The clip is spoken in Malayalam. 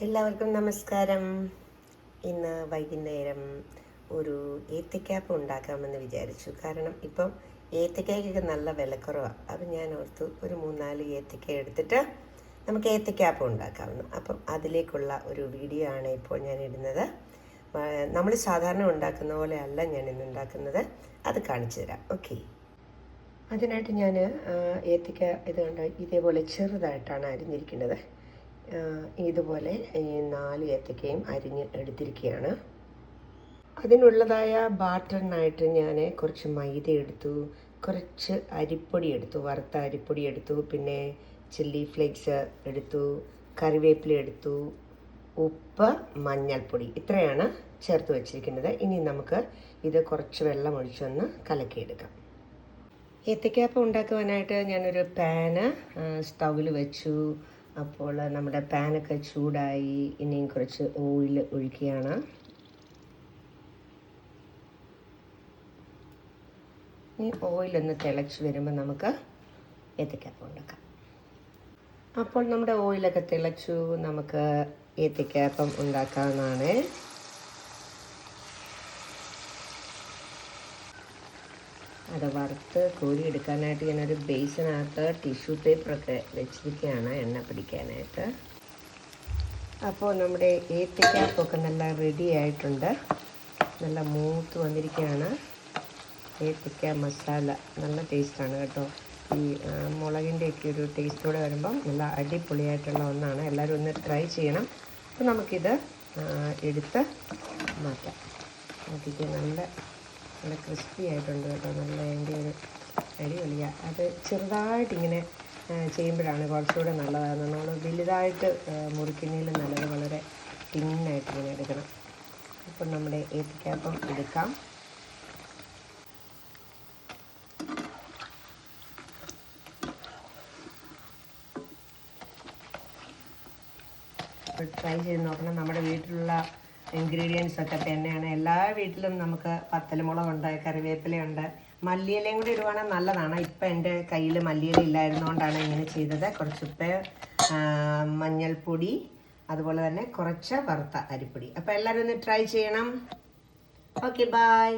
എല്ലാവർക്കും നമസ്കാരം. ഇന്ന് വൈകുന്നേരം ഒരു ഏത്തക്കാപ്പം ഉണ്ടാക്കാമെന്ന് വിചാരിച്ചു. കാരണം ഇപ്പം ഏത്തക്കായ്ക്കൊക്കെ നല്ല വിലക്കുറവാണ്. അപ്പം ഞാൻ ഓർത്തു ഒരു 3-4 ഏത്തക്ക എടുത്തിട്ട് നമുക്ക് ഏത്തക്കാപ്പം ഉണ്ടാക്കാമെന്ന്. അപ്പം അതിലേക്കുള്ള ഒരു വീഡിയോ ആണ് ഇപ്പോൾ ഞാൻ ഇടുന്നത്. നമ്മൾ സാധാരണ ഉണ്ടാക്കുന്ന പോലെ അല്ല ഞാൻ ഇന്ന് ഉണ്ടാക്കുന്നത്, അത് കാണിച്ചു തരാം. ഓക്കെ, അതിനായിട്ട് ഞാൻ ഏത്തക്ക ഇതേപോലെ ചെറുതായിട്ടാണ് അരിഞ്ഞിരിക്കുന്നത്. ഇതുപോലെ 4 ഏത്തക്കയും അരിഞ്ഞ് എടുത്തിരിക്കുകയാണ്. അതിനുള്ളതായ ബാറ്ററിനായിട്ട് ഞാൻ കുറച്ച് മൈദ എടുത്തു, കുറച്ച് അരിപ്പൊടി എടുത്തു, വറുത്ത അരിപ്പൊടി എടുത്തു, പിന്നെ ചില്ലി ഫ്ലേക്സ് എടുത്തു, കറിവേപ്പില എടുത്തു, ഉപ്പ്, മഞ്ഞൾപ്പൊടി, ഇത്രയാണ് ചേർത്ത് വച്ചിരിക്കുന്നത്. ഇനി നമുക്ക് ഇത് കുറച്ച് വെള്ളം ഒഴിച്ചൊന്ന് കലക്കിയെടുക്കാം. ഏത്തക്കാപ്പം ഉണ്ടാക്കുവാനായിട്ട് ഞാനൊരു പാന് സ്റ്റൗവിൽ വെച്ചു. അപ്പോൾ നമ്മുടെ പാനൊക്കെ ചൂടായി. ഇനിയും കുറച്ച് ഓയിൽ ഒഴിക്കുകയാണ്. ഈ ഓയിലൊന്ന് തിളച്ച് വരുമ്പോൾ നമുക്ക് ഏത്തക്കാപ്പം ഉണ്ടാക്കാം. അപ്പോൾ നമ്മുടെ ഓയിലൊക്കെ തിളച്ചു, നമുക്ക് ഏത്തക്കാപ്പം ഉണ്ടാക്കാവുന്നതാണ്. അത് വറുത്ത് കോരിയെടുക്കാനായിട്ട് ഞാനൊരു ബേസിനകത്ത് ടിഷ്യൂ പേപ്പറൊക്കെ വെച്ചിരിക്കുകയാണ് എണ്ണ പിടിക്കാനായിട്ട്. അപ്പോൾ നമ്മുടെ ഏത്തക്കാപ്പൊക്കെ നല്ല റെഡി ആയിട്ടുണ്ട്. നല്ല മൂത്ത് വന്നിരിക്കുകയാണ്. ഏത്തക്ക മസാല നല്ല ടേസ്റ്റാണ് കേട്ടോ. ഈ മുളകിൻ്റെയൊക്കെ ഒരു ടേസ്റ്റോടെ വരുമ്പം നല്ല അടിപൊളിയായിട്ടുള്ള ഒന്നാണ്. എല്ലാവരും ഒന്ന് ട്രൈ ചെയ്യണം. അപ്പോൾ നമുക്കിത് എടുത്ത് മാറ്റാം. നോക്കിയിട്ട് നല്ല ക്രിസ്പി ആയിട്ടുണ്ട് കേട്ടോ. നല്ല അതിൻ്റെ ഒരു അടിപൊളിയാണ്. അത് ചെറുതായിട്ടിങ്ങനെ ചെയ്യുമ്പോഴാണ് കുറച്ചുകൂടെ നല്ലതാണ്. നമ്മൾ വലുതായിട്ട് മുറിക്കുന്നതിൽ നല്ലത് വളരെ തിന്നായിട്ട് ഇങ്ങനെ എടുക്കണം. അപ്പം നമ്മുടെ ഏത്തക്കാപ്പം എടുക്കാം. ട്രൈ ചെയ്ത് നോക്കണം. നമ്മുടെ വീട്ടിലുള്ള ഇൻഗ്രീഡിയൻസ് ഒക്കെ തന്നെയാണ്. എല്ലാ വീട്ടിലും നമുക്ക് പത്തലമുളകുണ്ട്, കറിവേപ്പിലയുണ്ട്, മല്ലിയിലയും കൂടി ഇടുവാണെങ്കിൽ നല്ലതാണ്. ഇപ്പം എൻ്റെ കയ്യിൽ മല്ലിയില ഇല്ലായിരുന്നുകൊണ്ടാണ് ഇങ്ങനെ ചെയ്തത്. കുറച്ച് ഉപ്പ്, മഞ്ഞൾപ്പൊടി, അതുപോലെ തന്നെ കുറച്ച് വറുത്ത അരിപ്പൊടി. അപ്പോൾ എല്ലാവരും ഒന്ന് ട്രൈ ചെയ്യണം. Okay, by.